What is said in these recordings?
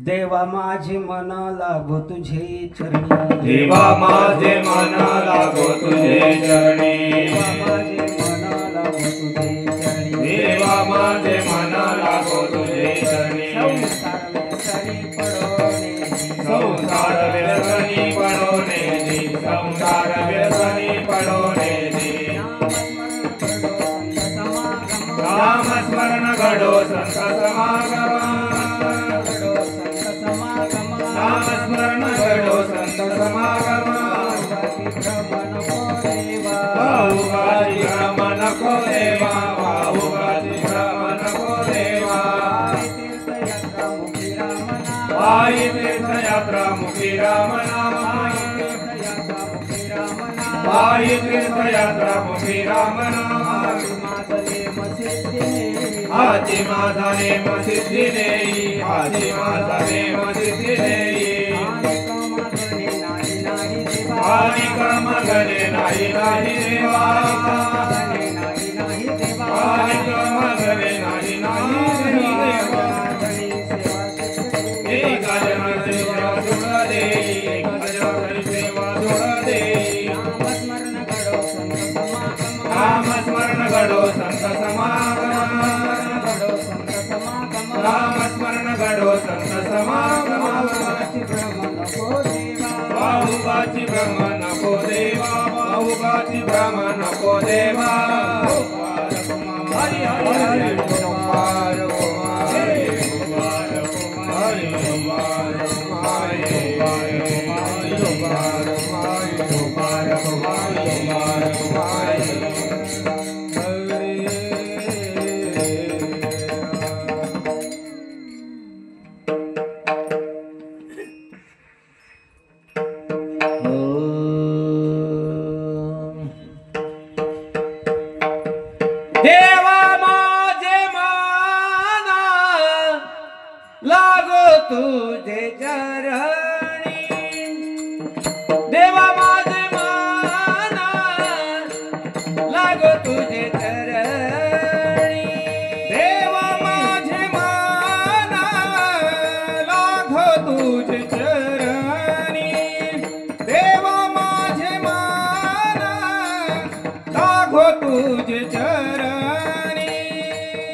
देवा माझे मन लागो तुझे चरणी, देवा माझे मन लागो तुझे चरणी, देवा माझे मन लागो तुझे चरणी, संसार व्यसनी पडोने दी, संसार व्यसनी पडोने दी, नाम स्मरण घडो संत समागम, नाम स्मरण घडो संत समागम, बाहुगाजी भ्रम नको देवा, बाहुगाजी भ्रम नको देवा, पायी तीर्थयात्रा मुखी राम नाम, पायी तीर्थयात्रा मुखी राम नाम, हाती माझा नेम सिद्धी देई, हाती माझा नेम सिद्धी देई, आणि कर्म घडे नाही नाही देवा, आणि कर्म घडे नाही नाही देवा, एक जनाची सेवा सोड देई, एक जनाची सेवा सोड देई, नाम स्मरण घडो संत समागम, नाम स्मरण घडो संत समागम, बाहुगाची भ्रम नको देवा, बाहुगाची भ्रम नको देवा, हरि हरि हरि कुमार कुमार, हरि कुमार कुमार, हरि कुमार कुमार, कुमार कुमार, कुमार कुमार, देवा माझे मन लागो तुझे चरणी, देवा माझे मन लागो तुझे चरणी, देवा माझे मन लागो तुझे चरणी, देवा माझे मन लागो तुझे चरणी,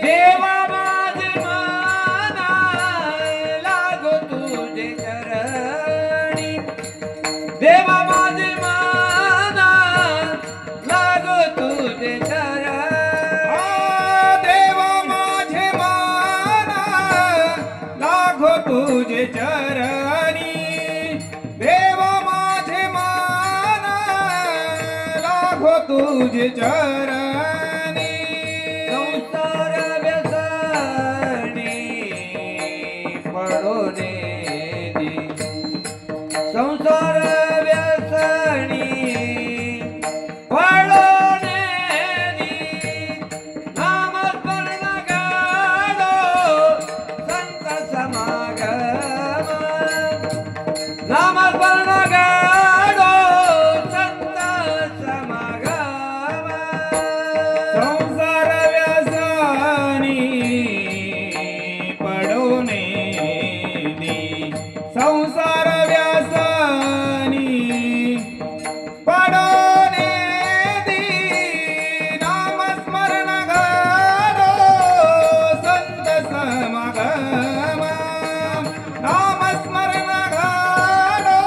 देवा माझे मन लागो तुझे चरणी, देवा माझे मन लागो तुझे चरणी, देवा माझे मन लागो तुझे चरणी, देवा माझे मन लागो तुझे चरणी, संसार व्यसनी पडोने दी, संसार व्यसनी पडोने दी, नामस्मरण गाडो संत समागम, नामस्मरण गाडो संत समागम, संसार व्यसनी पडोने दी, संसार व्यसनी पडोने दी, नामस्मरण घडो संत समागम, नामस्मरण घडो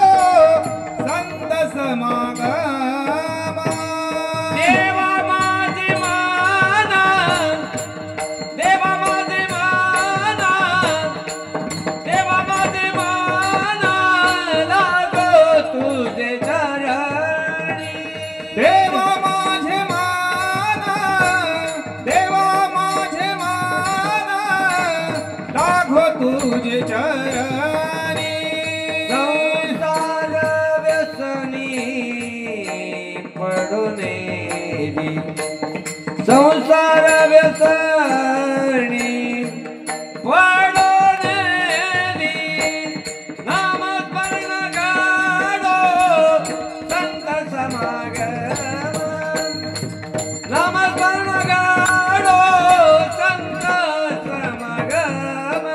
संत समागम, देवा माझे मन, देवा माझे मन, देवा माझे मन लागो तुझे चरणी, देवा माझे मन, देवा माझे मन लागो तुझे चरणी, संसार व्यसनी पडोने दी, संसार व्यसनी पडोने दी, नामस्मरण गाडो संत समागम, नामस्मरण गाडो संत समागम,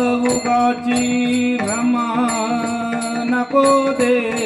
वावुगाची भ्रम नको देवा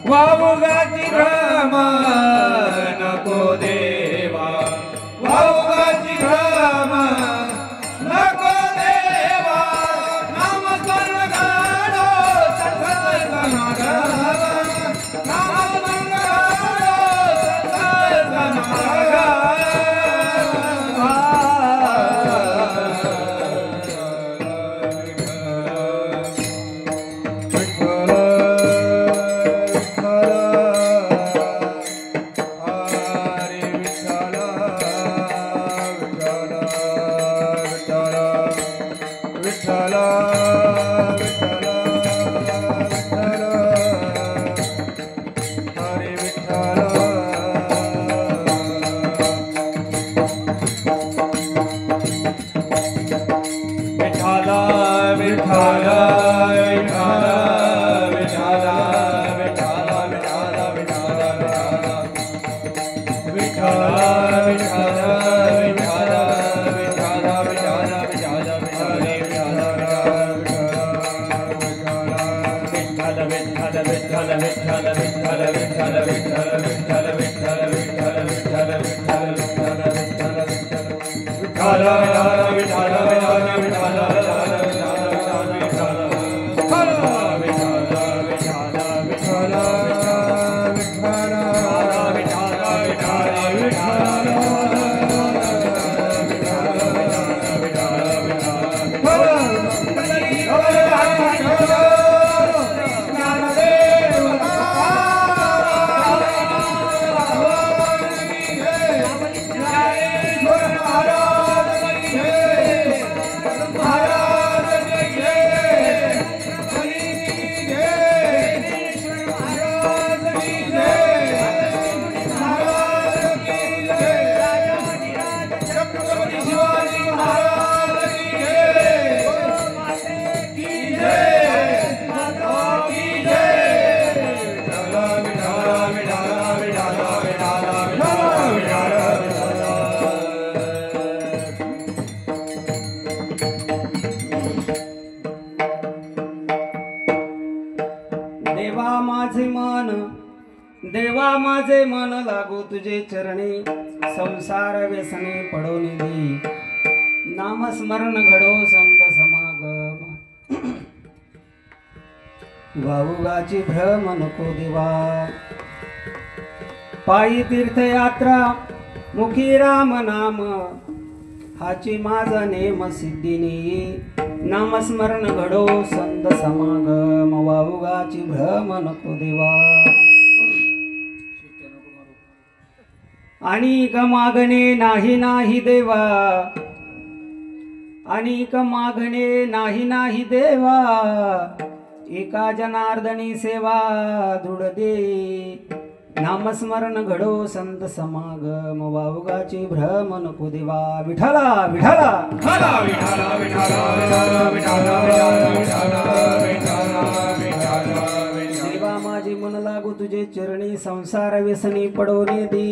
वावुगाची भ्रम नको देवा वावुगाची भ्रम नको देवा नाम स्वर्गाडो सत्सर्गनागावा नाम स्वर्गाडो सत्सर्गनागावा माझे मन लागो तुझे चरणी संसार व्यसने पडोनी दे नामस्मरण घडो संत समागम वावुगाची भ्रम नको देवा पायी तीर्थयात्रा मुखी राम नाम हाची माझा नेम सिद्धिनी नामस्मरण घडो संत समागम वावुगाची भ्रम नको देवा अनेक मागणे नाही नाही देवा अनेक मागणे नाही नाही देवा एका जनार्दनी सेवा दृढ दे नामस्मरण घडो संत समागम वावुगाची भ्रम नको देवा विठला विठला विठ्ठला विठ्ठला विठ्ठला विठ्ठला विठ्ठला देवा माझे मन लागू तुझे चरणी संसार व्यसनी पडोने दे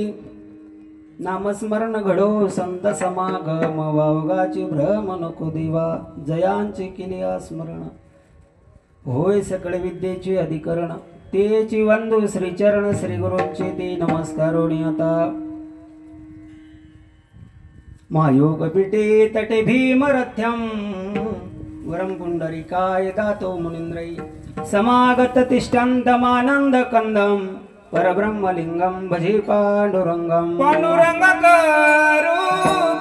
नामस्मरण घडो संत समागम वावगाची भ्रम नको देवा जयांचे केले स्मरण होय सकळ विद्येचे अधिकरण तेची वंदू श्रीचरण श्री गुरूंचे ते नमस्कारोणी आता महायोग पीठे तटे भीमरथ्यम वरम पुंडरीकाय दातो मुनींद्रै समागत तिष्ठन्तमानंद कंदम परब्रह्मलिंगम भजे पांडुरंगम पांडुरंग करू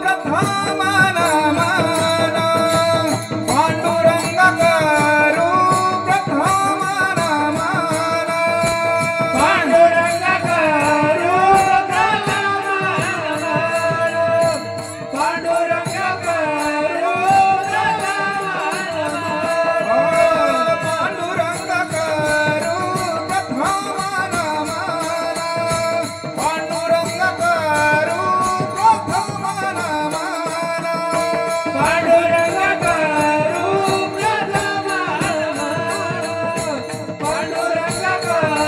प्रथम नमन पांडुरंग करू प्रथम नमन पांडुरंग करू प्रथम नमन पांडुरंग करू प्रथम नमन पांडुरंग करू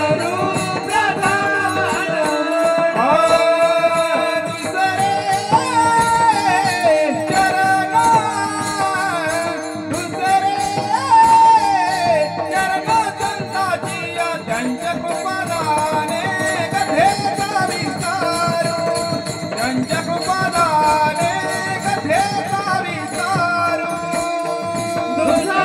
प्रथम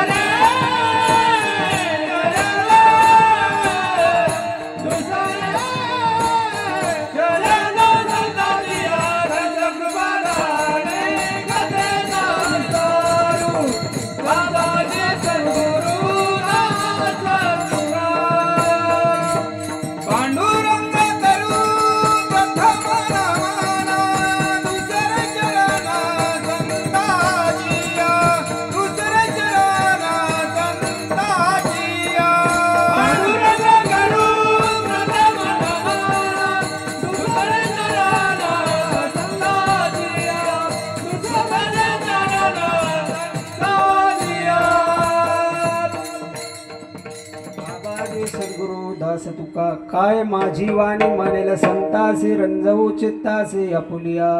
दास तुका काय माझी वाणी मानेल संतासी रंजवू चित्तासी अपुलिया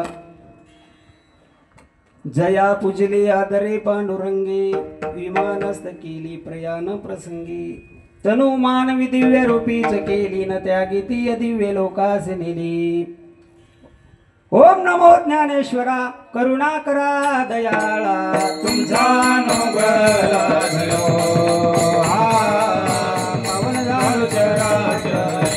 जया पूजली आदरे पांडुरंगी विमानस्थ केली प्रयाण प्रसंगी तनु मानवी दिव्य रूपीच केली न त्यागी ती दिव्य लोकास नेली ओम नमो ज्ञानेश्वरा करुणा करा दयाळा तुमचा अनुग्रह लाभलो पावन झालो चराचरी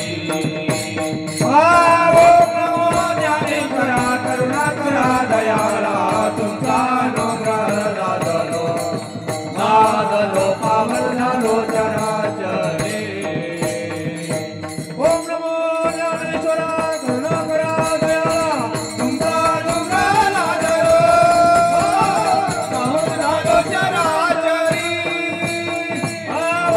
ओम नमो ज्ञानेश्वरा करुणा करा दयाळा तुमचा अनुग्रह लाभलो पावन झालो चराचरी ओम नमो ज्ञानेश्वरा करुणा करा दयाळा तुमचा अनुग्रह लाभलो पावन झालो चराचरी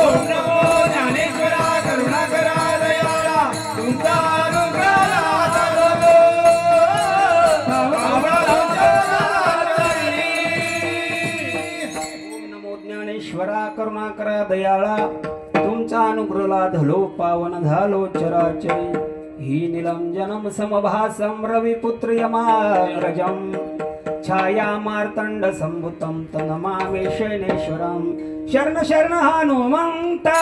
ओम नमो ज्ञानेश्वरा करुणा करा दयाळा तुमचा अनुग्रह लाभलो पावन झालो चराचरी ओम नमो ज्ञानेश्वरा करुणा करा दयाळा तुमचा अनुग्रह लाधलो पावन झालो चराचरी ही निलंजनम समभासम रविपुत्र यमाग्रजम छाया मार्तंड संभुतं तनमामि शैलेश्वरं शरण शरण हनुमंता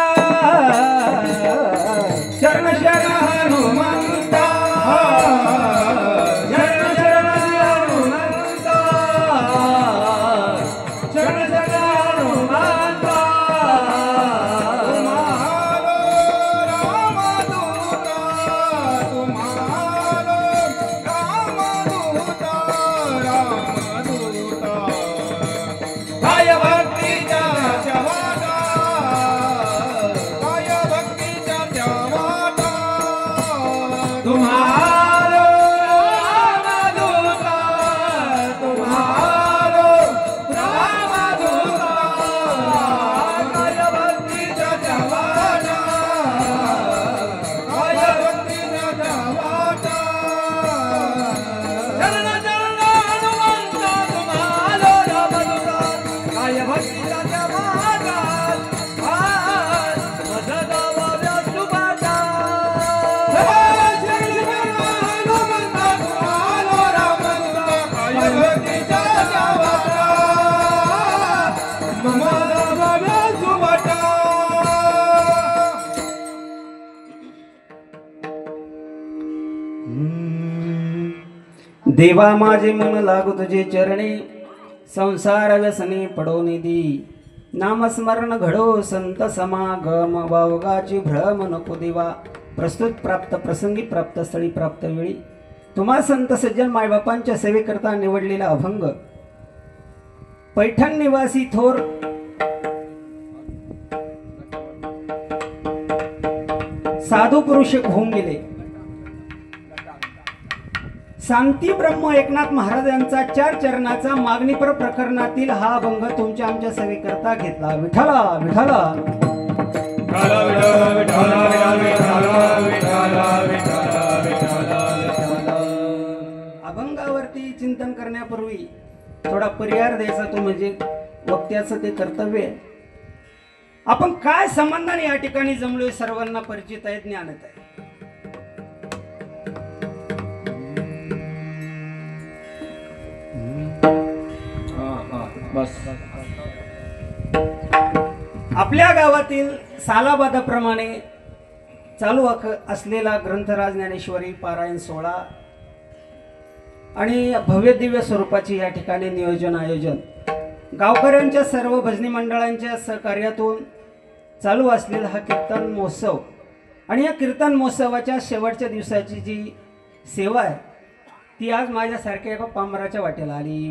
शरण शरण हनुमंता शरण शरण हनुमंता शरण शरण हनुमंता देवा माझे मन लागू तुझे चरणी संसार व्यसनी पडोनी दी नामस्मरण घडो संत समागम वावगाची भ्रम नको देवा प्रस्तुत प्राप्त प्रसंगी प्राप्त स्थळी प्राप्त वेळी तुम्हा संत सज्जन मायबापांच्या सेवेकरता निवडलेला अभंग पैठण निवासी थोर साधू पुरुष होऊन गेले शांती ब्रह्म एकनाथ महाराज यांचा 4 चरणाचा मागणीपर प्रकरणातील हा अभंग तुमच्या आमच्या सेवेकरता घेतला विठ्ठला विठ्ठला अभंगावरती चिंतन करण्यापूर्वी थोडा परिहार द्यायचा तो म्हणजे वक्त्याचं ते कर्तव्य आहे. आपण काय संबंधाने या ठिकाणी जमलोय सर्वांना परिचित आहे ज्ञानत आहे. आपल्या गावातील सालाबादाप्रमाणे चालू असलेला ग्रंथराज ज्ञानेश्वरी पारायण सोहळा आणि भव्य दिव्य स्वरूपाची या ठिकाणी नियोजन आयोजन गावकऱ्यांच्या सर्व भजनी मंडळांच्या सहकार्यातून चालू असलेला हा कीर्तन महोत्सव आणि या कीर्तन महोत्सवाच्या शेवटच्या दिवसाची जी सेवा आहे ती आज माझ्यासारख्या एका पामराच्या वाटेला आली.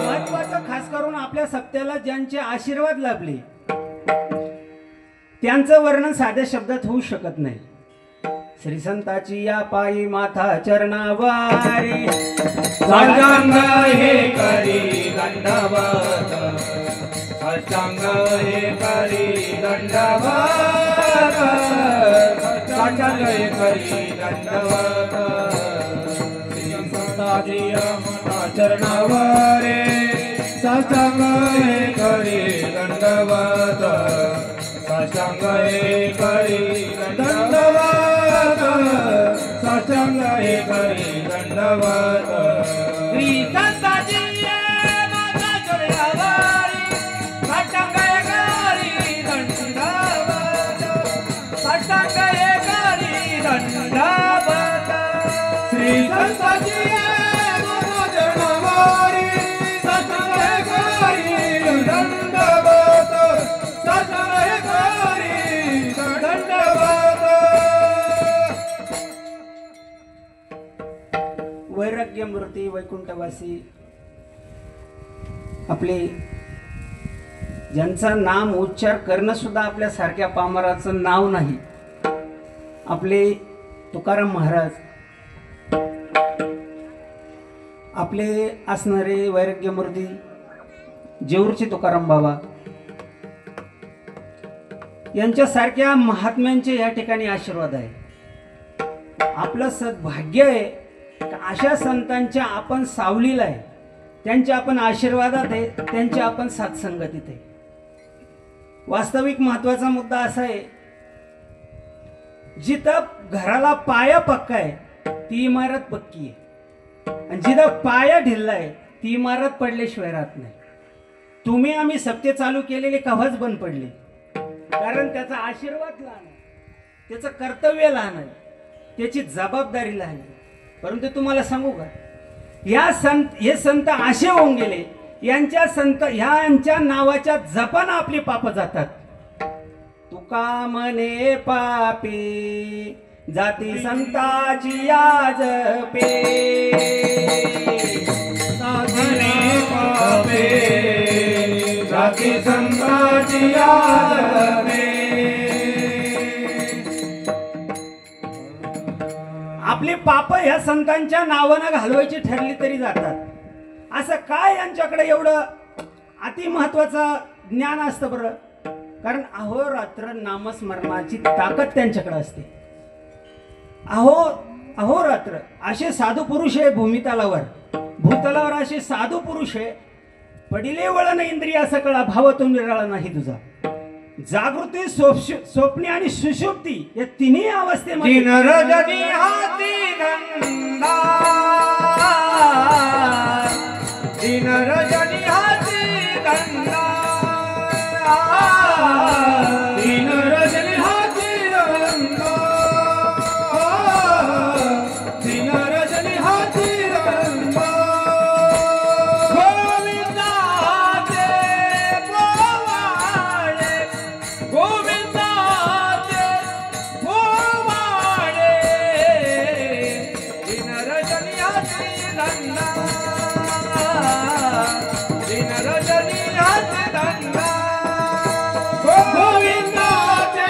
महत्वाचं खास करून आपल्या सप्त्याला ज्यांचे आशीर्वाद लाभले त्यांचं वर्णन साध्या शब्दात होऊ शकत नाही. श्री संताची या पायी माथा चरणावारी साष्टांग हे करी दंडवत साष्टांग हे करी दंडवत साष्टांग हे करी दंडवत श्री संताची या माथा चरणावारी साष्टांग हे करी दंडवत साष्टांग हे करी दंडवत साष्टांग हे करी दंडवत श्री संताची माता चरणावारी साष्टांग हे करी दंडवत साष्टांग हे करी दंडवत श्री संताची माता चरणावारी साष्टांग हे करी दंडवत साष्टांग हे करी दंडवत. वैराग्य मूर्ती वैकुंठवासी आपले ज्यांचा नाम उच्चार करणं सुद्धा आपल्या सारख्या पामराचं नाव नाही आपले तुकाराम महाराज आपले असणारे वैराग्य मूर्ती जेऊरचे तुकाराम बाबा यांच्यासारख्या महात्म्यांचे या ठिकाणी आशीर्वाद आहे. आपलं सद्भाग्य आहे अशा संतांच्या आपण सावलीला आहे त्यांच्या आपण आशीर्वादात आहे त्यांच्या आपण साथसंगतीत आहे. वास्तविक महत्वाचा मुद्दा असा आहे जिथं घराला पाया पक्का आहे ती इमारत पक्की आहे आणि जिथं पाया ढिल्लाय ती इमारत पडल्याशिवाय राहत नाही. तुम्ही आम्ही सप्ते चालू केलेले कव्हाच बंद पडले, कारण त्याचा आशीर्वाद लहान आहे, त्याचं कर्तव्य लहान आहे, त्याची जबाबदारी लहान आहे. परंतु तुम्हाला सांगू का, हे संत असे होऊन गेले, यांच्या नावाच्या जपानं आपली पाप जातात. तुका म्हणे पापी जाती संताची याज पे, म्हणे पापे जाती संताची याज पे. आपली पाप ह्या संतांच्या नावानं घालवायची ठरली तरी जातात. असं काय यांच्याकडे एवढं अति महत्वाचं ज्ञान असतं बरं? कारण अहोरात्र नामस्मरणाची ताकद त्यांच्याकडे असते. अहोरात्र असे साधू पुरुष आहे भूतलावर असे साधू पुरुष आहे. पडिले वळण इंद्रिया सकळा भावातून निराळा नाही तुझा. जागृती स्वप्ने आणि सुषुप्ती या तिन्ही अवस्थेमध्ये दिन रजनी हाती धंदा, दिन रजनी हाती धंदा, दिन रजनी हाती धंदा, दिन रजनी हाती धंदा. गोविंदाचे पोवाडे, गोविंदाचे पोवाडे, दिन रजनी हाती धंदा, दिन रजनी हाती धंदा. गोविंदाचे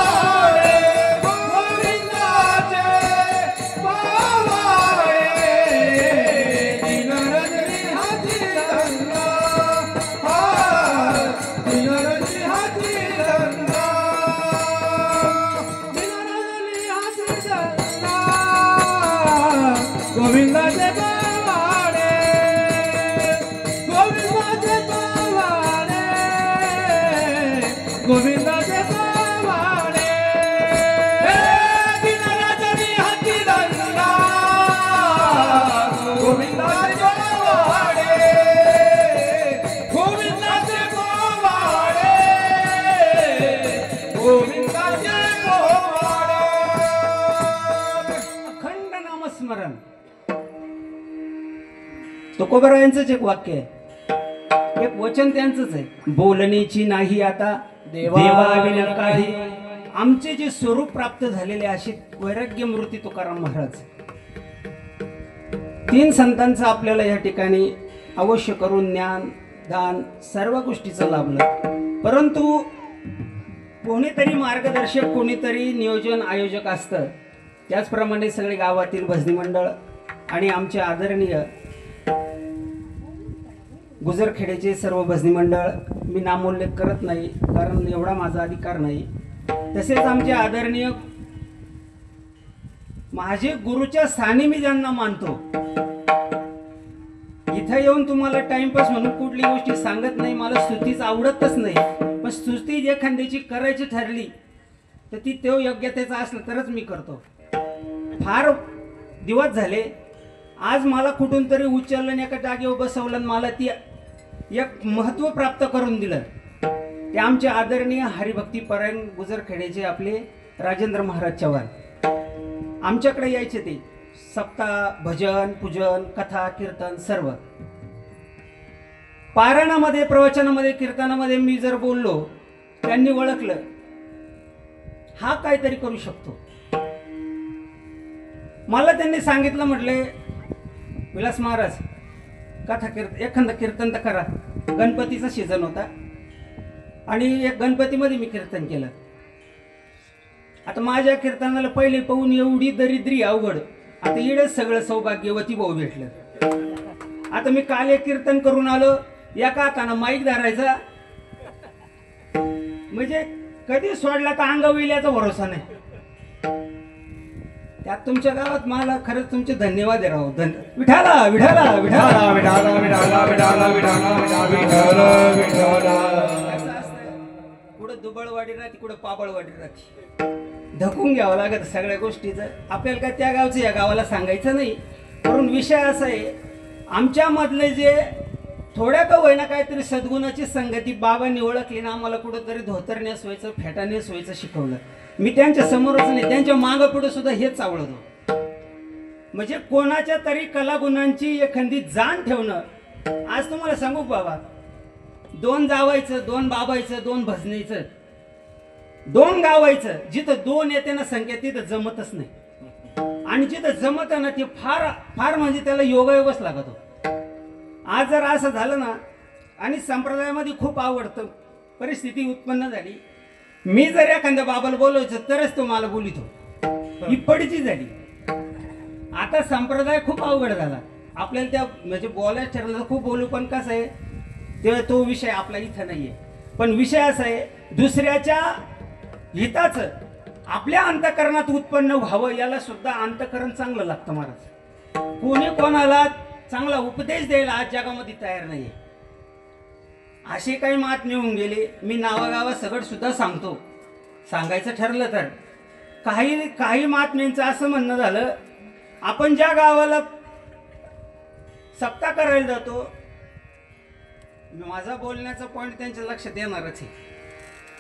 पोवाडे, गोविंदाचे पोवाडे, दिन रजनी हाती धंदा, दिन रजनी हाती धंदा, दिन रजनी हाती धंदा. गोविंदाचे पोवाडे, गोविंदाचे पोवाडे, गोविंदाचे पोवाडे, दिन रजनी हाती धंदा, गोविंदाचे पोवाडे, गोविंदाचे पोवाडे, गोविंदाचे पोवाडे. अखंड नामस्मरण. तुकोबरायांचंच एक वाक्य आहे, एक वचन त्यांचंच आहे. बोलण्याची नाही आता देवाविना काही. आमचे जे स्वरूप प्राप्त झालेले असे वैराग्य मूर्ती तुकाराम महाराज. तीन संतांचं आपल्याला या ठिकाणी अवश्य करून ज्ञान दान सर्व गोष्टीचं लाभलं. परंतु कोणीतरी मार्गदर्शक, कोणीतरी नियोजन आयोजक असतं. त्याचप्रमाणे सगळे गावातील भजनी मंडळ आणि आमचे आदरणीय गुजरखेड्याचे सर्व भजनी मंडळ, मी नामोल्लेख करत नाही कारण एवढा माझा अधिकार नाही. तसेच आमचे आदरणीय माझे गुरुच्या स्थानी मी ज्यांना मानतो. इथं येऊन तुम्हाला टाइमपास म्हणून कुठली गोष्टी सांगत नाही, मला स्तुतीच आवडतच नाही. पण स्तुती एखाद्याची करायची ठरली तर ती तो योग्यतेचा असलं तरच मी करतो. फार दिवस झाले, आज मला कुठून तरी उचललं आणि एका जागेवर बसवलं आणि मला ती एक महत्त्व प्राप्त करून दिलं. ते आमचे आदरणीय हरिभक्तीपरायण गुजरखेड्याचे आपले राजेंद्र महाराज चव्हाण. आमच्याकडे यायचे ते सप्ताह, भजन, पूजन, कथा, कीर्तन सर्व. पारायणामध्ये, प्रवचनामध्ये, कीर्तनामध्ये मी जर बोललो, त्यांनी ओळखलं हा काहीतरी करू शकतो. मला त्यांनी सांगितलं, म्हटले विलास महाराज कथा एखादं कीर्तन तर करा. गणपतीचा सीझन होता आणि एक गणपतीमध्ये मी कीर्तन केलं. आता माझ्या कीर्तनाला पहिले पाहून एवढी दरिद्री अवघड, आता इडच सगळं सौभाग्यवती भाऊ भेटलं. आता मी काल एक कीर्तन करून आलो, एका हातानं माईक धरायचा म्हणजे कधी सोडला तर अंगविल्याचा भरोसा नाही. त्यात तुमच्या गावात मला खरंच तुमचे धन्यवाद आहे राव. विठाला विठाला विठाला विठाला विठाला विठाला विठाला विठाला विठाला. कुठं दुबळवाडी राहते, कुठं पाबळवाडी राहते. धकून घ्यावं लागत सगळ्या गोष्टीचं. आपल्याला काय त्या गावचं या गावाला सांगायचं नाही. कारण विषय असा आहे, आमच्यामधले जे थोड्या का होईना काहीतरी सद्गुणाची संगती बाबांनी ओळखली ना, आम्हाला कुठंतरी धोतर नेसवायचं, फेटा नेसवायचं शिकवलं. मी त्यांच्या समोरच नाही, त्यांच्या मागं पुढे सुद्धा हेच आवडतो. म्हणजे कोणाच्या तरी कलागुणांची एखादी जाण ठेवणं. आज तुम्हाला सांगू बाबा, 2 जावायचं, 2 बाबायचं, 2 भजनीचं, 2 गावायचं, जिथं 2 येते ना संख्या तिथं जमतच नाही. आणि जिथं जमत ना ते फार फार म्हणजे त्याला योगायोगच लागतो. आज जर असं झालं ना, आणि संप्रदायामध्ये खूप आवडतं परिस्थिती उत्पन्न झाली, मी जर एखाद्या बाबाला बोलवायचं तरच तो मला बोलितो, ही पडीची झाली. आता संप्रदाय खूप अवघड झाला. आपल्याला त्या म्हणजे बोलायचं ठरलं खूप बोलू, पण कसं आहे ते तो विषय आपला इथं नाहीये. पण विषय असा आहे, दुसऱ्याच्या हिताचं आपल्या अंतःकरणात उत्पन्न व्हावं, याला सुद्धा अंतःकरण चांगलं लागतं महाराज. कोणी कोणाला चांगला उपदेश द्यायला आज जगामध्ये तयार नाहीये. असे काही महात्मे होऊन गेले, मी नावागावा सगळं सुद्धा सांगतो. सांगायचं ठरलं तर काही महात्म्यांचं असं म्हणणं झालं, आपण ज्या गावाला सप्ताह करायला जातो, माझा बोलण्याचा पॉइंट त्यांच्या लक्षात येणारच आहे.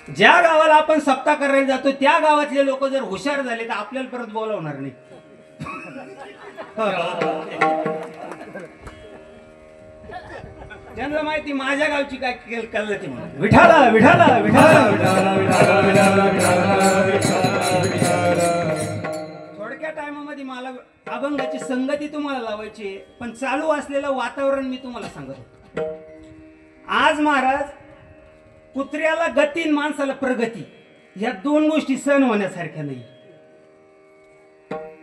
ज्या गावाला आपण सप्ताह करायला जातो त्या गावातले लोक जर हुशार झाले तर आपल्याला परत बोलावणार नाही. त्यांना माहिती माझ्या गावची काय कळलं ती म्हणून विठाला विठाला विठाला थोडक्या टायमामध्ये मला अभंगाची संगती तुम्हाला लावायची, पण चालू असलेलं वातावरण मी तुम्हाला सांगत होतो. आज महाराज, कुत्र्याला गती आणि माणसाला प्रगती, या 2 गोष्टी सण होण्यासारख्या नाही.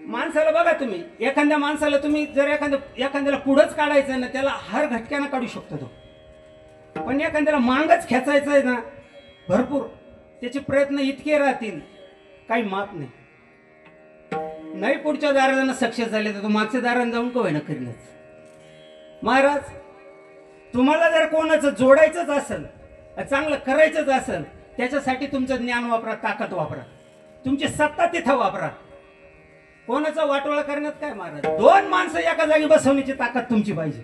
माणसाला बघा तुम्ही, एखाद्या माणसाला तुम्ही जर एखाद्याला पुढंच काढायचं ना, त्याला हर घटक्यानं काढू शकतो तो. पण एखाद्याला मांगच खेचायचं आहे ना, भरपूर त्याचे प्रयत्न इतके राहतील काही माप नाही. नाही पुढच्या दारानं सक्सेस झाले तर तो मागच्या दारानं जाऊन का होईना करीनच. महाराज, तुम्हाला जर कोणाचं जोडायचंच असेल, चांगलं करायचंच असेल, त्याच्यासाठी तुमचं ज्ञान वापरा, ताकद वापरा, तुमची सत्ता तिथं वापरा. कोणाचा वाटोळा करण्यात काय महाराज. 2 माणसं एका जागी बसवण्याची ताकद तुमची पाहिजे.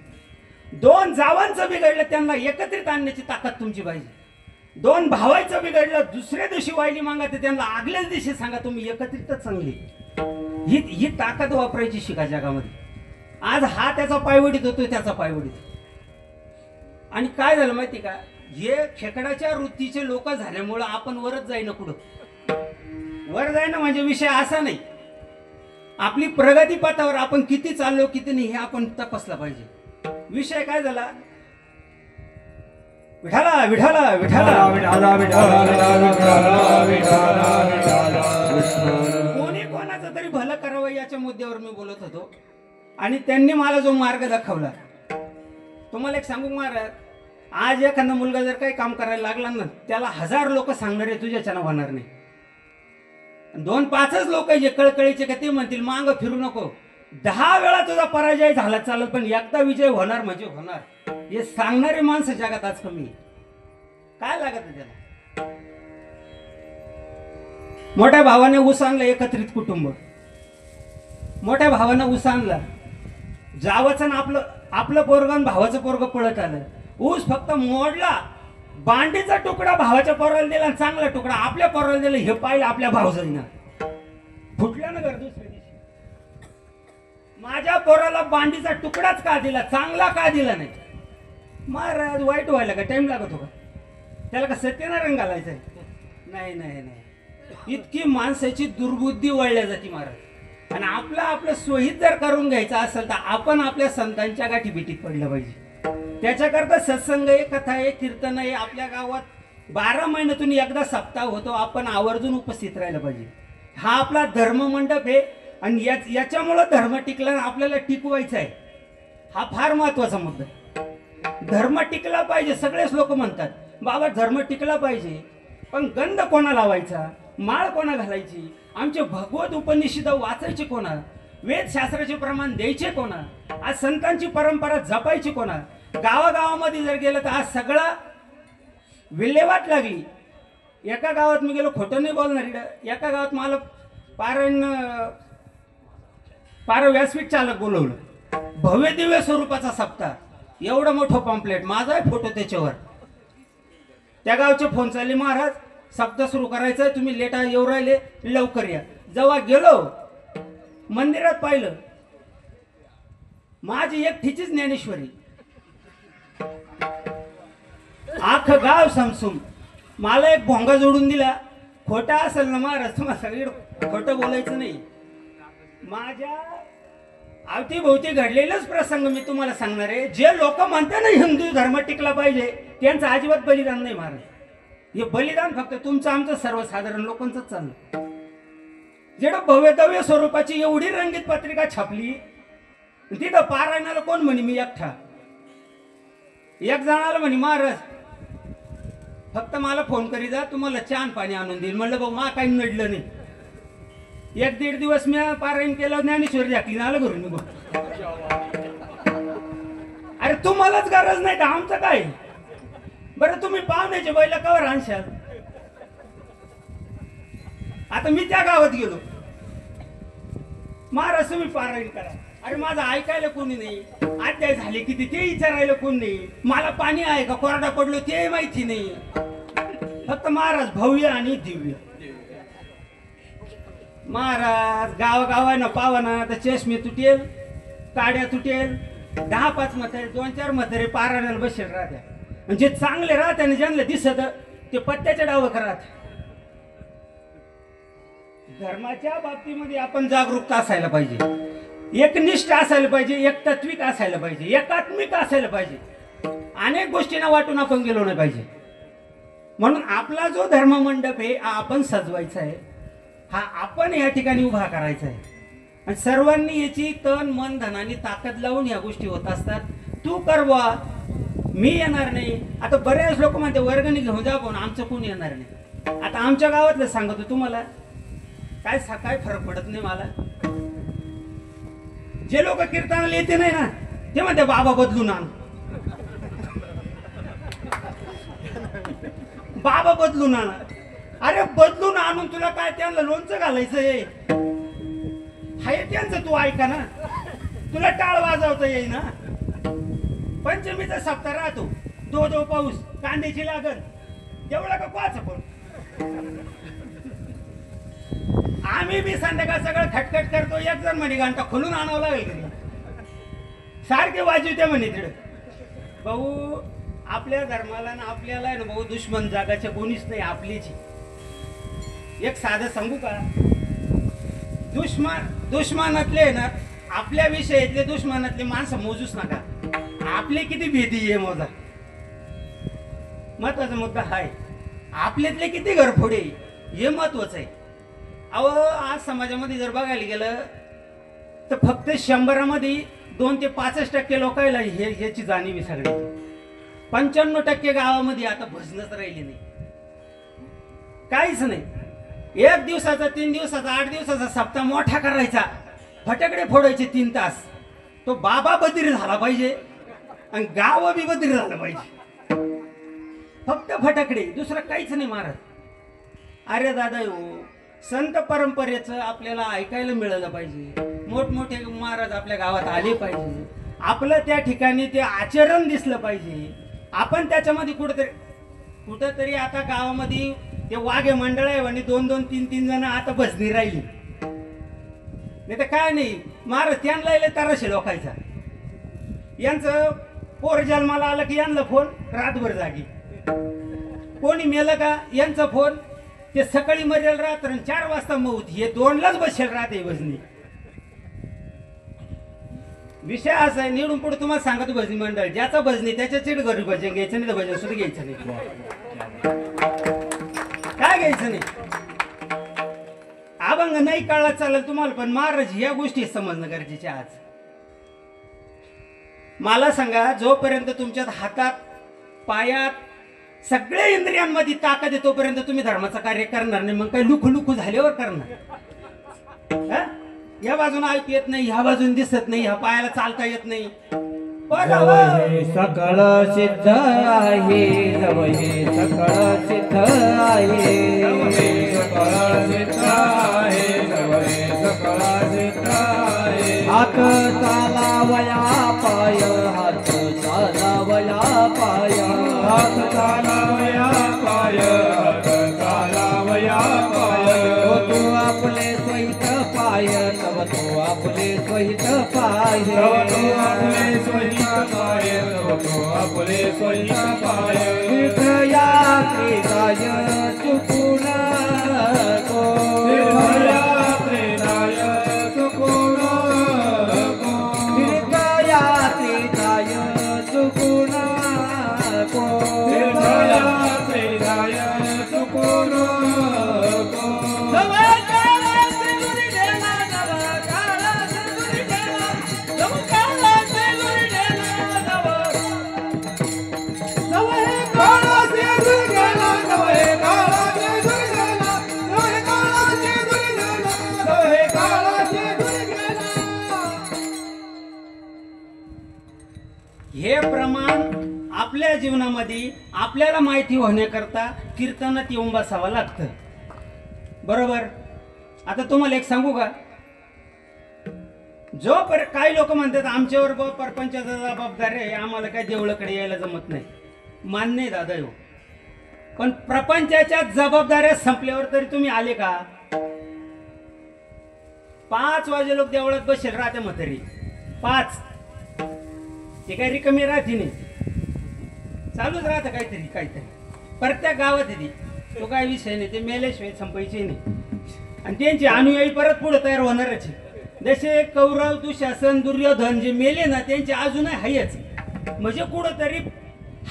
2 जावांचं बिघडलं त्यांना एकत्रित आणण्याची ताकद तुमची पाहिजे. 2 भावायचं बिघडलं दुसऱ्या दिवशी वायली मागा तर त्यांना आगल्याच दिवशी सांगा तुम्ही एकत्रितच चांगली. ही ताकद वापरायची शिका जगामध्ये. आज हा त्याचा पायवडीत होतो, त्याचा पायवडीत. आणि काय झालं माहिती का, हे खेकडाच्या वृत्तीचे लोक झाल्यामुळं आपण वरच जाईना. पुढं वर जाईना म्हणजे विषय असा नाही, आपली प्रगती पथावर आपण किती चाललो किती नाही हे आपण तपासला पाहिजे. विषय काय झाला, विठाला विठाला विठाला विठाला कोणी कोणाचं तरी भलं करावं याच्या मुद्द्यावर मी बोलत होतो. आणि त्यांनी मला जो मार्ग दाखवला, तुम्हाला एक सांगू महाराज, आज एखादा मुलगा जर काही काम करायला लागला ना, त्याला 1000 लोक सांगणारे तुझ्याच्यानं होणार नाही. 2-5च लोक जे कळकळीचे का ते म्हणतील मांग फिरू नको. 10 वेळा तुझा पराजय झाला चालत, पण एकदा विजय होणार म्हणजे होणार. हे सांगणारे माणसं जगात आज कमी. काय लागत त्याला. मोठ्या भावाने ऊस आणला, एकत्रित कुटुंब. मोठ्या भावानं ऊस आणला, जावचं ना आपलं पोरगण भावाचं पोरग पळत आलं. ऊस फक्त मोडला, बांडीचा तुकडा भावाच्या पोराला दिला, चांगला तुकडा आपल्या पोराला दिला. हे पाहिलं आपल्या भावजाईना, फुटल्या ना घर दुसऱ्या दिवशी. माझ्या पोराला बांडीचा तुकडाच का दिला, चांगला का दिला नाही. महाराज, वाईट व्हायला का टाइम लागत होता, त्याला का सत्यनारायण घालायचंय? नाही नाही नाही, इतकी माणसाची दुर्बुद्धी वळल्या जाते महाराज. आणि आपलं सोयीत जर करून घ्यायचं असेल तर आपण आपल्या संतांच्या गाठी भेटीत पडलं पाहिजे. त्याच्याकरता सत्संग आहे, कथा आहे, कीर्तन आहे. आपल्या गावात 12 महिन्यातून एकदा सप्ताह होतो, आपण आवर्जून उपस्थित राहिलं पाहिजे. हा आपला धर्म मंडप आहे आणि याच्यामुळं धर्म टिकला, आपल्याला टिकवायचा आहे. हा फार महत्वाचा मुद्दा. धर्म टिकला पाहिजे. सगळेच लोक म्हणतात बाबा धर्म टिकला पाहिजे, पण गंध कोणा लावायचा, माळ कोणा घालायची, आमचे भगवत उपनिषद वाचायचे कोणा, वेदशास्त्राचे प्रमाण द्यायचे कोणा, आज संतांची परंपरा जपायची कोणा. गावागावामध्ये जर गेलं तर आज सगळं विल्हेवाट लागली. एका गावात मी गेलो, खोटं नाही बोलणार, एका गावात मला पारायण पार व्यासपीठ चालक बोलवलं. भव्य दिव्य स्वरूपाचा सप्ताह, एवढं मोठं पॉम्पलेट, माझाही फोटो त्याच्यावर. त्या गावचे फोन चालले, महाराज सप्ताह सुरू करायचा आहे, तुम्ही लेट येऊ राहिले, लवकर या. जेव्हा गेलो मंदिरात पाहिलं, माझी एकटीचीच ज्ञानेश्वरी, आख गाव समसूम. मला एक भोंगा जोडून दिला. खोटा असेल ना महाराज, तुम्हाला सगळी खोटं बोलायचं नाही. माझ्या अवतीभोवती घडलेलाच प्रसंग मी तुम्हाला सांगणार आहे. जे लोक म्हणतात ना हिंदू धर्म टिकला पाहिजे, त्यांचं अजिबात बलिदान नाही महाराज. हे बलिदान फक्त तुमचं आमचं सर्वसाधारण लोकांचं चाललं. जेवढं भव्यदव्य स्वरूपाची एवढी रंगीत पत्रिका छापली, तिथं पारायणाला कोण म्हणे मी एकटा. एक जणाला म्हणे महाराज फक्त मला फोन करी जा, तुम्हाला चहा पाणी आणून देईल. म्हणलं भाऊ मा काही नडलं नाही. 1-1.5 दिवस मी पारायण केलं, ज्ञानेश्वरी झाकली, आलं घरून निघून. अरे तुम्हालाच गरज नाही तर आमचं काय. बरं तुम्ही पाहुण्याचे बैल कवर आणशाल. आता मी त्या गावात गेलो, महाराज तुम्ही पारायण करा. अरे माझं ऐकायला कोणी नाही, अध्याय झाले किती ते विचारायला कोण नाही, मला पाणी आहे का कोरडा पडलो ते माहिती नाही. फक्त महाराज भव्य आणि दिव्य. महाराज गावागावानं पावाना तर चष्मे तुटेल, काड्या तुटेल, 10-5 म्हातारे 2-4 म्हातारे पारायणाला बसेल राहत्या. म्हणजे चांगले राहते आणि ज्यांना दिसत ते पत्त्याच्या डावं राहत. धर्माच्या बाबतीमध्ये आपण जागरूकता असायला पाहिजे, एकनिष्ठ असायला पाहिजे, एकतत्विक असायला पाहिजे, एकात्मिक असायला पाहिजे. अनेक गोष्टींना वाटून आपण गेलो नाही पाहिजे. म्हणून आपला जो धर्म मंडप आहे हा आपण सजवायचा आहे, हा आपण या ठिकाणी उभा करायचा आहे. आणि सर्वांनी याची तन मन धनाने ताकद लावून या गोष्टी होत असतात. तू करवा, मी येणार नाही. आता बरेच लोक म्हणते वर्गणी घेऊन जा, पण आमचं कोण येणार नाही. आता आमच्या गावातलं सांगतो तुम्हाला, काय फरक पडत नाही मला. जे लोक कीर्तनाला येते नाही ना ते म्हणते बाबा बदलून आण, बाबा बदलून आण. अरे बदलून आणून तुला काय त्यांना लोणचं घालायचंय, हाय त्यांचं तू ऐका ना. तुला टाळ वाजवता येईल ना. पंचमीचा सप्ताह राहतो, दो पाऊस, कांद्याची लागल, एवढा का पाच. पण आम्ही बी संध्याकाळ सगळं खटखट करतो. एक जण म्हणे घंटा खोलून आणावं लागेल, सारखे वाजवते म्हणे तिकडे. भाऊ आपल्या धर्माला ना आपल्याला ना भाऊ दुश्मन जागाच्या कोणीच नाही, आपलीच. एक साधं सांगू का, दुश्मनातले ना आपल्या विषयातले दुश्मनातले माणसं मोजूच नका, आपले किती भेदी आहे मोजा. महत्वाचा मुद्दा हाय, आपल्यातले किती घरफोडे हे महत्वाचं आहे. अहो आज समाजामध्ये जर बघायला गेलं तर फक्त 100मध्ये 2 ते 5% लोकांना ह्याची जाणीव आहे. सगळी 95% गावामध्ये आता भजनच राहिली नाही, काहीच नाही. 1 दिवसाचा 3 दिवसाचा 8 दिवसाचा सप्ताह मोठा करायचा, फटाकडे फोडायचे 3 तास. तो बाबा बदिर झाला पाहिजे आणि गाव बी बदिर झालं पाहिजे. फक्त फटाकडे, दुसरं काहीच नाही महाराज. अरे दादा हो, संत परंपरेचं आपल्याला ऐकायला मिळालं पाहिजे. मोठमोठे महाराज आपल्या गावात आले पाहिजे, आपलं त्या ठिकाणी ते आचरण दिसलं पाहिजे. आपण त्याच्यामध्ये कुठंतरी आता गावामध्ये ते वाघे मंडळ आहे आणि 2-2, 3-3 जण आता भजनी राहिली. नाही तर काय नाही महाराज, त्यांना लायले तराशे लोकायचा. यांचं पोर जन्माला आलं की यांना फोन रातभर जागी, कोणी मेलं का यांचा फोन, ते सकाळी मरेल रात्र 4 वाजता मौत, हे 2लाच बसेल राहते भजनी. विषय असा आहे, निवडून पुढे तुम्हाला सांगतो भजनी मंडळ ज्याचा भजनी त्याच्या चिड घरी भजन घ्यायचं नाही, तर भजन सुद्धा घ्यायचं नाही. काय घ्यायचं नाही, अभंग नाही कळला चालेल तुम्हाला, पण महाराज या गोष्टी समजणं गरजेचे. आज मला सांगा, जोपर्यंत तुमच्या हातात पायात सगळ्या इंद्रियांमध्ये ताकद आहे तोपर्यंत तुम्ही धर्माचं कार्य करणार नाही. मग काही लुखू झाल्यावर करणार. या बाजून ऐकू येत नाही, ह्या बाजून दिसत नाही, ह्या पायाला चालता येत नाही. सकळ सिद्ध आहे, जवळ सकळ सिद्ध आहे, सकळ सिद्ध आहे, काळाचे त्राये हात चालावया पाय हात चालावया पाय हात चालावया पाय हात चालावया पाय हो तू आपले स्वहित पाय तव तू आपले स्वहित पाय तव तो आपले स्वहित पाय तव तो आपले स्वहित पाय तीर्थयात्री जाय चुकून नको तीर्थयात्रे जाय चुकून नको तीर्थयात्री जाय चुकून नको तीर्थयात्रे जाय चुकून नको हे प्रमाण आपल्या जीवनामध्ये आपल्याला माहिती होण्याकरता कीर्तनात येऊन बसावं लागतं. बरोबर. आता तुम्हाला एक सांगू का, काही लोक म्हणतात आमच्यावर परपंचाचा जबाबदारी आहे, आम्हाला काय देवळाकडे यायला जमत नाही. मान्य आहे दादा हो, पण प्रपंचाच्या जबाबदाऱ्या संपल्यावर तरी तुम्ही आले का? 5 वाजे लोक देवळात बसेल राहते म्हातारी 5 ते काही रिकमी राहते नाही, चालूच राहतं काहीतरी काहीतरी. प्रत्येक गावात येते, तो काय विषय नाही, ते मेल्याशिवाय संपायचे नाही. आणि त्यांची अनुयायी परत पुढे तयार होणारच आहे. जसे कौरव दुःशासन दुर्योधन जे मेले ना त्यांचे अजूनही हायच, म्हणजे कुठंतरी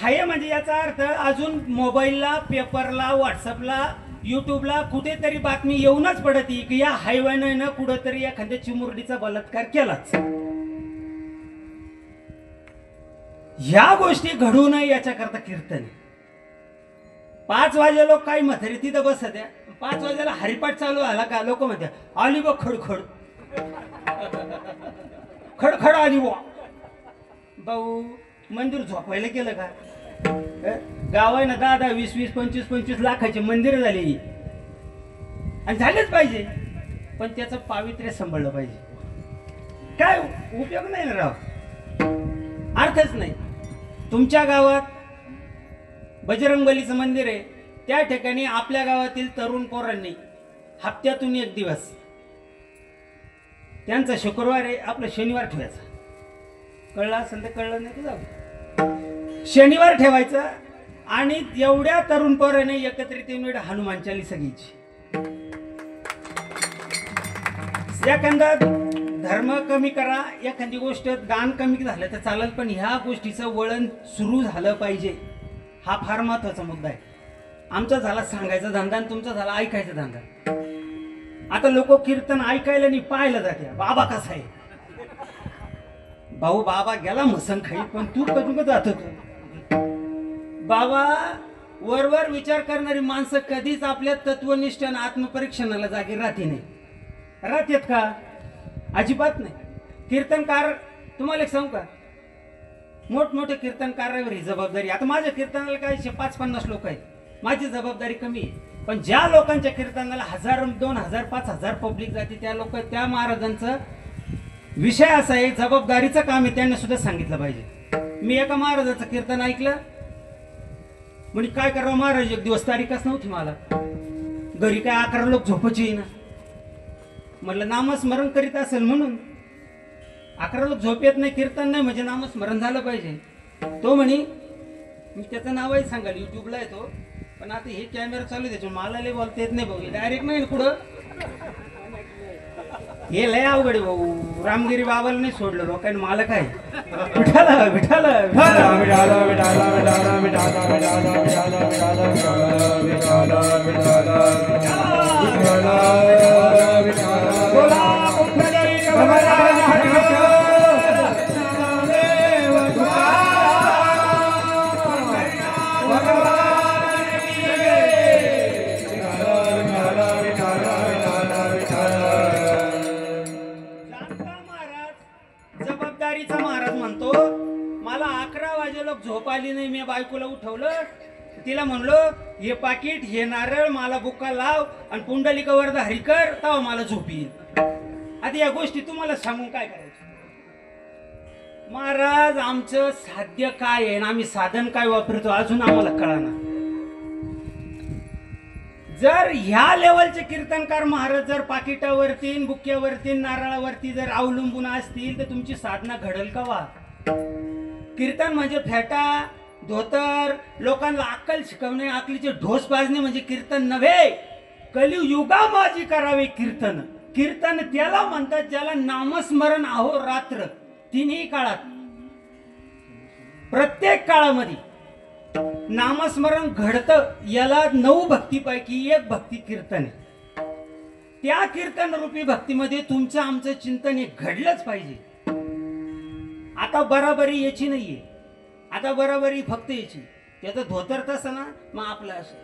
हाय, म्हणजे याचा अर्थ अजून मोबाईलला पेपरला व्हॉट्सअपला युट्यूबला कुठेतरी बातमी येऊनच पडती की या हायवानं कुठंतरी एखाद्या चिमुरडीचा बलात्कार केलाच. ह्या गोष्टी घडू नये याच्याकरता कीर्तन. 5 वाजे लोक काही म्हातारी तिथं बसत आहे, 5 वाजेला हरिपाठ चालू झाला का लोक म्हणते आली बघ खडखड खडखड आली बा. भाऊ मंदिर झोपायला केलं का? गाव आहे ना 10-10, 20-20, 25-25 लाखाचे मंदिर झाले आणि झालेच पाहिजे, पण त्याचं पावित्र्य सांभाळलं पाहिजे. काय उपयोग नाही ना राव, अर्थच नाही. तुमच्या गावात बजरंगबलीचं मंदिर आहे, त्या ठिकाणी आपल्या गावातील तरुण पोरांनी हप्त्यातून 1 दिवस त्यांचा शुक्रवार आहे आपलं शनिवार ठेवायचा. कळलं असेल तर कळलं नाही तर जाऊ. शनिवार ठेवायचं आणि एवढ्या तरुण पोराने एकत्रित येऊन हनुमान चालीसा घ्यायची. एखादा धर्म कमी करा, एखादी गोष्ट दान कमी झालं तर चालेल, पण ह्या गोष्टीचं वळण सुरू झालं पाहिजे. हा फार महत्वाचा मुद्दा आहे. आमचा झाला सांगायचा धंदा आणि तुमचा झाला ऐकायचा धंदा. आता लोक कीर्तन ऐकायला नाही पाहायला जाते. बाबा कसा आहे भाऊ, बाबा गेला मसन खाई, पण तू कधी जात होतो. बाबा वरवर विचार करणारी माणसं कधीच आपल्या तत्वनिष्ठ आणि आत्मपरीक्षणाला जागी राहते नाही. राहतेत का? अजिबात नाही. कीर्तनकार तुम्हाला एक सांगू का, मोठमोठे कीर्तनकारावर ही जबाबदारी. आता माझ्या कीर्तनाला काय 550 लोक आहेत, माझी जबाबदारी कमी आहे. पण ज्या लोकांच्या कीर्तनाला 1000, 2000, 5000 पब्लिक जाते त्या महाराजांचा विषय असा आहे, जबाबदारीचं काम आहे, त्यांनी सुद्धा सांगितलं पाहिजे. मी एका महाराजाचं कीर्तन ऐकलं, म्हणजे काय करावं महाराज, एक दिवस तारीखच नव्हती मला, घरी काय 11 लोक झोपायची येईना. म्हटलं नामस्मरण करीत असेल म्हणून. 11 लोक झोप येत नाही, कीर्तन नाही म्हणजे नामस्मरण झालं पाहिजे. तो म्हणे, मी त्याचं नावही सांगाल, युट्यूबला येतो, पण आता हे कॅमेरा चालू त्याच्या मला लय बोलता येत नाही भाऊ, डायरेक्ट नाही पुढं. हे लय अवघड आहे भाऊ, रामगिरी बाबाला नाही सोडलं लोकांनी, मला काय विठाला विठाला जबाबदारीचा महाराज म्हणतो, मला 11 वाजे लोक झोप आली नाही, मी बायकोला उठवलं, तिला म्हणलो हे पाकिट हे नारळ मला बुक्का लाव आणि पुंडलिका वरदा हरी कर, तेव्हा मला झोप येईल. आता या गोष्टी तुम्हाला सांगून काय करायचं? महाराज आमचं साध्य काय आहे आणि आम्ही साधन काय वापरतो अजून आम्हाला कळाना. जर ह्या लेवलचे कीर्तनकार महाराज जर पाकिटावरती बुक्यावरती नारळावरती जर अवलंबून असतील तर तुमची साधना घडल का वा? कीर्तन म्हणजे फेटा धोतर लोकांना अक्कल शिकवणे अकलीचे ढोस पाजणे म्हणजे कीर्तन नव्हे. कलियुगा माझी करावे कीर्तन. कीर्तन त्याला म्हणतात ज्याला नामस्मरण अहोरात्र तिन्ही काळात प्रत्येक काळामध्ये नामस्मरण घडतं. याला 9 भक्तीपैकी एक भक्ती कीर्तन आहे. त्या कीर्तन रूपी भक्तीमध्ये तुमचं आमचं चिंतन हे घडलंच पाहिजे. आता बराबरी याची नाहीये. आता बराबरी फक्त याची. त्याचं धोतर तसं ना मग आपलं असं.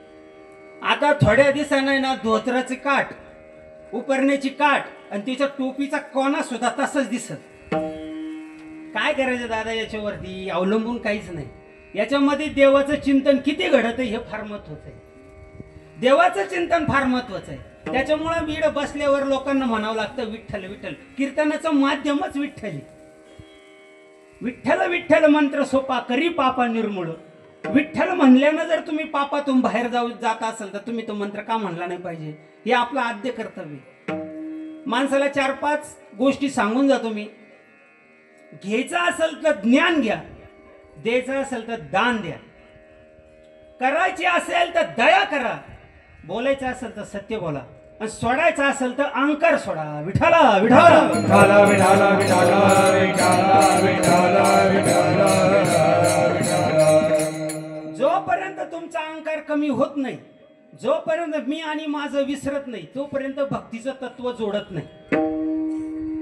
आता थोड्या दिवसांना ना धोतराची काठ उपरण्याची काठ आणि त्याच्या टोपीचा कोना सुद्धा तसंच दिसत. काय करायचं दादा? याच्यावरती अवलंबून काहीच नाही. याच्यामध्ये देवाचं चिंतन किती घडत आहे हे फार महत्वाचं आहे. देवाचं चिंतन फार महत्वाचं आहे. त्याच्यामुळे वीड बसल्यावर लोकांना म्हणावं लागतं विठ्ठल विठ्ठल. कीर्तनाचं माध्यमच विठ्ठल. विठ्ठल विठ्ठल मंत्र सोपा करी पापा निर्मूळ. विठ्ठल म्हणल्यानं जर तुम्ही पापातून बाहेर जात असाल तर तुम्ही तो मंत्र का म्हणला नाही पाहिजे? हे आपलं आद्य कर्तव्य. माणसाला 4-5 गोष्टी सांगून जातो मी. घ्यायचं असेल तर ज्ञान घ्या, द्यायचं असेल तर दान द्या, करायची असेल तर दया करा, बोलायचं असेल तर सत्य बोला आणि सोडायचं असेल तर अहंकार सोडा. विठाला विठाला विठाला विठाला विठाला विठाला विठाला विठाला. जोपर्यंत तुमचा अहंकार कमी होत नाही, जोपर्यंत मी आणि माझं विसरत नाही, तोपर्यंत भक्तीचं तत्व जोडत नाही.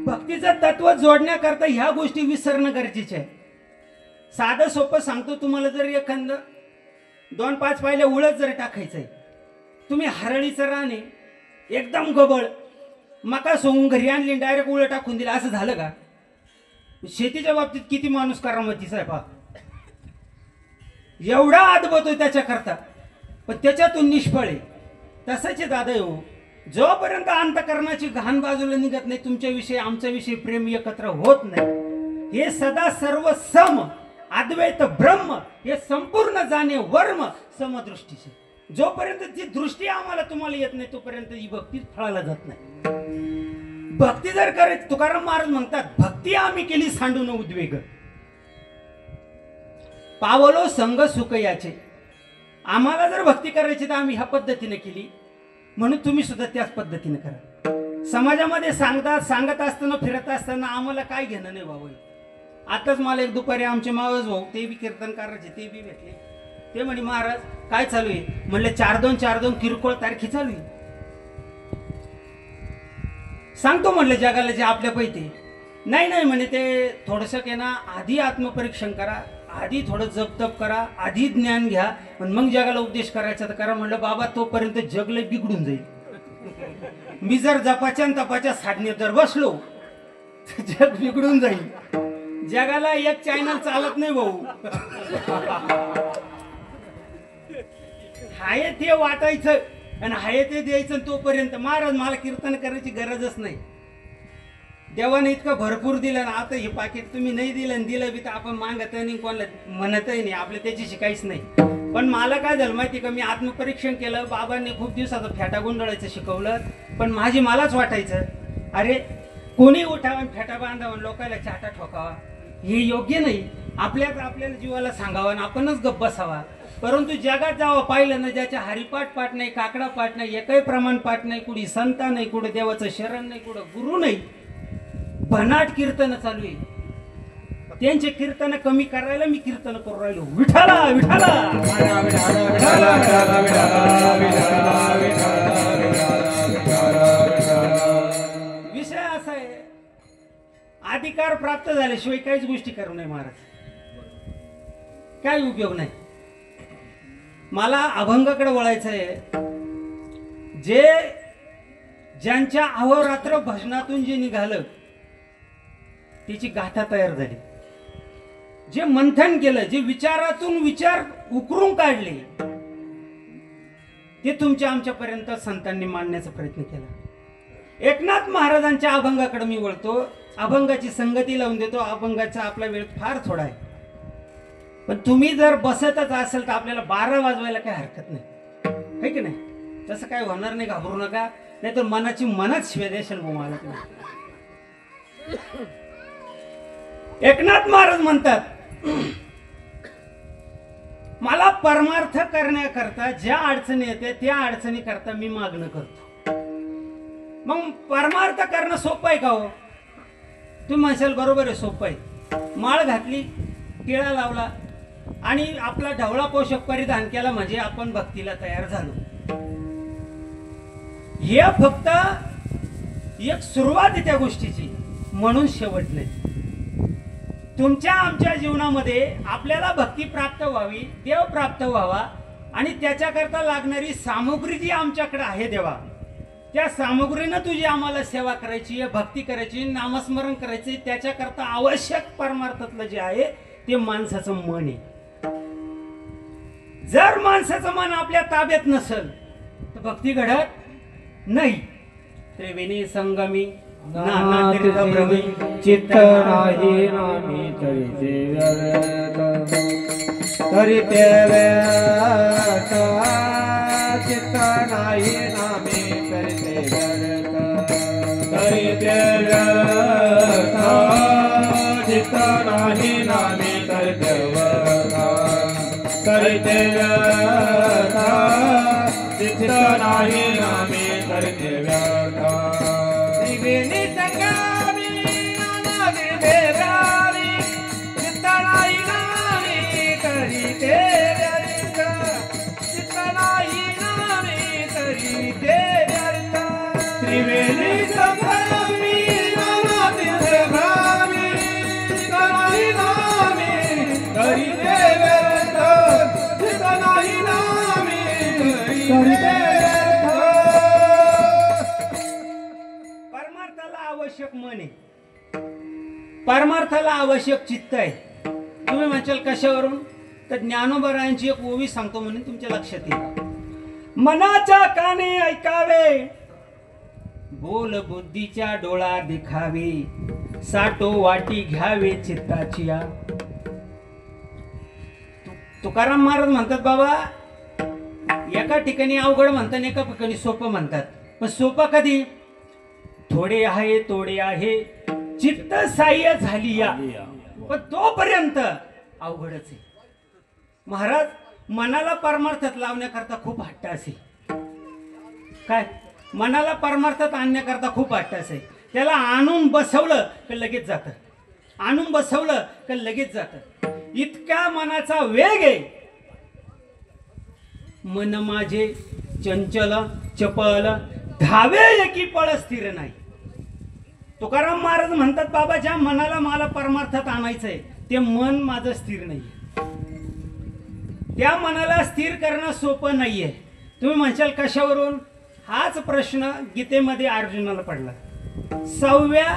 भक्तीचं तत्व जोडण्याकरता ह्या गोष्टी विसरणं गरजेचे आहे. साधं सोपं सांगतो तुम्हाला. जर एखादं 2-5 पायल्या उळत जर टाकायचंय, तुम्ही हरळीचं राणे एकदम गबळ मका सोंगून घरी आणली डायरेक्ट उळ टाकून दिला, असं झालं का? शेतीच्या बाबतीत किती माणूस करामतीचा आहे पहा. एवढा आदबतो त्याच्याकरता पण त्याच्यातून निष्फळ आहे. तसंच आहे दादा. हो, जोपर्यंत अंतकरणाची घाण बाजूला निघत नाही, तुमच्याविषयी आमच्याविषयी प्रेम एकत्र होत नाही, हे सदा सर्व सम अद्वैत ब्रह्म हे संपूर्ण जाणे वर्म समदृष्टीचे. जोपर्यंत ती दृष्टी आम्हाला तुम्हाला येत नाही तोपर्यंत ही भक्ती फळाला जात नाही. भक्ती जर करायची, तुकाराम महाराज म्हणतात, भक्ती आम्ही केली सांडून उद्वेग, पावलो संग सुख याचे. आम्हाला जर भक्ती करायची तर आम्ही ह्या पद्धतीने केली, म्हणून तुम्ही सुद्धा त्याच पद्धतीने करा. समाजामध्ये सांगत असताना फिरत असताना आम्हाला काय घेणं नाही बाबा. आताच मला एक दुपारी आमचे मावस भाऊ ते बी कीर्तनकाराचे ते बी भेटले. ते म्हणे महाराज काय चालू आहे? म्हणले 4-2 किरकोळ तारखी चालू आहे. सांगतो म्हणले जगाला जे आपल्या पैते. नाही म्हणे ते थोडंसं के ना आधी आत्मपरीक्षण करा, आधी थोडं जप करा, आधी ज्ञान घ्या पण मग जगाला उपदेश करायचा तर करा. म्हणलं बाबा तोपर्यंत जग लय बिघडून जाईल. मी जर जपाच्या आणि तपाच्या साधनेत जर बसलो तर जग बिघडून जाईल. जगाला एक चॅनल चालत नाही भाऊ. हाय ते वाटायचं आणि हाय ते द्यायचं. तोपर्यंत महाराज मला कीर्तन करायची गरजच नाही. देवाने इतकं भरपूर दिलं ना. आता हे पाकिट तुम्ही नाही दिलं दिलं बी तर आपण मागत नाही, कोणाला म्हणतही नाही, आपल्या त्याची काहीच नाही. पण मला काय झालं माहिती का? मी आत्मपरीक्षण केलं. बाबांनी खूप दिवसाचं फेटा गुंडळायचं शिकवलं. पण माझी मलाच वाटायचं अरे कोणी उठावं फेटा बांधावं लोकांना चाटा ठोकावा हे योग्य नाही. आपल्याला जीवाला सांगावं आणि आपणच गप्प बसावा. परंतु जगात जावं पाहिलं ना, ज्याच्या हरिपाठ पाठ नाही, काकडा पाठ नाही, एकही प्रमाण पाठ नाही, कुणी संता नाही, कुठं देवाचं शरण नाही, कुठं गुरु नाही, भन्नाट कीर्तन चालू आहे. त्यांचे कीर्तन कमी करायला मी कीर्तन करू राहिलो. विठाला विठाला विषय असा आहे, अधिकार प्राप्त झाल्याशिवाय काहीच गोष्टी करू नये महाराज. काय उपयोग नाही. मला अभंगाकडे वळायचं आहे. ज्यांच्या अहोरात्र भजनातून जे निघालं त्याची गाथा तयार झाली. जे मंथन केलं, जे विचारातून विचार उकरून काढले ते तुमच्या आमच्यापर्यंत संतांनी मांडण्याचा प्रयत्न केला. एकनाथ महाराजांच्या अभंगाकडे मी वळतो. अभंगाची संगती लावून देतो. अभंगाचा आपला वेळ फार थोडा आहे, पण तुम्ही जर बसतच असेल तर आपल्याला 12 वाजवायला काही हरकत नाही, है की नाही? तसं काय होणार नाही, घाबरू नका. नाही तर मनाची मनात शिव्या देशाल मला. एकनाथ महाराज म्हणतात, मला परमार्थ करण्याकरता ज्या अडचणी येते त्या अडचणी करता मी मागणं करतो. मग परमार्थ करणं सोपं आहे का हो? तुम्ही म्हणशाल बरोबर आहे, सोपं आहे. माळ घातली, टिळा लावला आणि आपला ढवळा पोषक परिधान केला म्हणजे आपण भक्तीला तयार झालो. हे फक्त एक सुरुवात आहे त्या गोष्टीची, म्हणून शेवट नाही. तुमच्या आमच्या जीवनामध्ये आपल्याला भक्ती प्राप्त व्हावी, देव प्राप्त व्हावा आणि त्याच्याकरता लागणारी सामुग्री जी आमच्याकडे आहे देवा, त्या सामुग्रीनं तुझी आम्हाला सेवा करायची आहे, भक्ती करायची, नामस्मरण करायचे. त्याच्याकरता आवश्यक परमार्थातलं जे आहे ते माणसाचं मन आहे. जर माणसाचं मन आपल्या ताब्यात नसेल तर भक्ती घडत नाही. त्रिवेणी संगमी नाना तीर्थभ्रमी चित्त नाही नामी तरी ते व्यर्थ, तरी ते व्यर्थ. चित्त नाही नामी तरी ते व्यर्थ, तरी ते व्यर्थ. चित्त नाही नामी तरी ते व्यर्थ, तरी ते व्यर्थ. चित्त नाही नामी तरी ते व्यर्थ. त्रिवेणी संगमी नाना तीर्थभ्रमी चित्त नाही नामी तरी ते व्यर्थ, चित्त नाही नामी तरी ते व्यर्थ. त्रिवेणी संगमी नाना तीर्थभ्रमी चित्त नाही नामी तरी ते व्यर्थ, चित्त नाही नामी तरी ते व्यर्थ. परमार्थाला आवश्यक मन आहे, परमार्थाला आवश्यक चित्त आहे. तुम्ही म्हणशाल कशावरून? तर ज्ञानोबरायांची एक ओवी सांगतो म्हणून तुमच्या लक्षात येईल. मनाच्या काने ऐकावे, बोल बुद्धीच्या डोळा दिखावे, साठो वाटी घ्यावे चित्ताची. तुकाराम महाराज म्हणतात, बाबा एका ठिकाणी अवघड म्हणतात, एका ठिकाणी सोपं म्हणतात. पण सोपं कधी? थोडे आहे तोडे आहे चित्त साह्य झाली या, पण तोपर्यंत अवघडच आहे. महाराज मनाला परमार्थात लावण्याकरता खूप हट्ट असे. काय? मनाला परमार्थात आणण्याकरता खूप हट्ट असे. त्याला आणून बसवलं की लगेच जातं, आणून बसवलं की लगेच जातं. इतका मनाचा वेग आहे. मन माझे चंचल चपल धावे एकी पळ स्थिर नाही. तुकाराम महाराज म्हणतात, बाबा ज्या मनाला मला परमार्थात आणायचंय ते मन माझं स्थिर नाही. त्या मनाला स्थिर करणं सोपं नाहीये. तुम्ही म्हणशाल कशावरून? हाच प्रश्न गीतेमध्ये अर्जुनाला पडला. 6व्या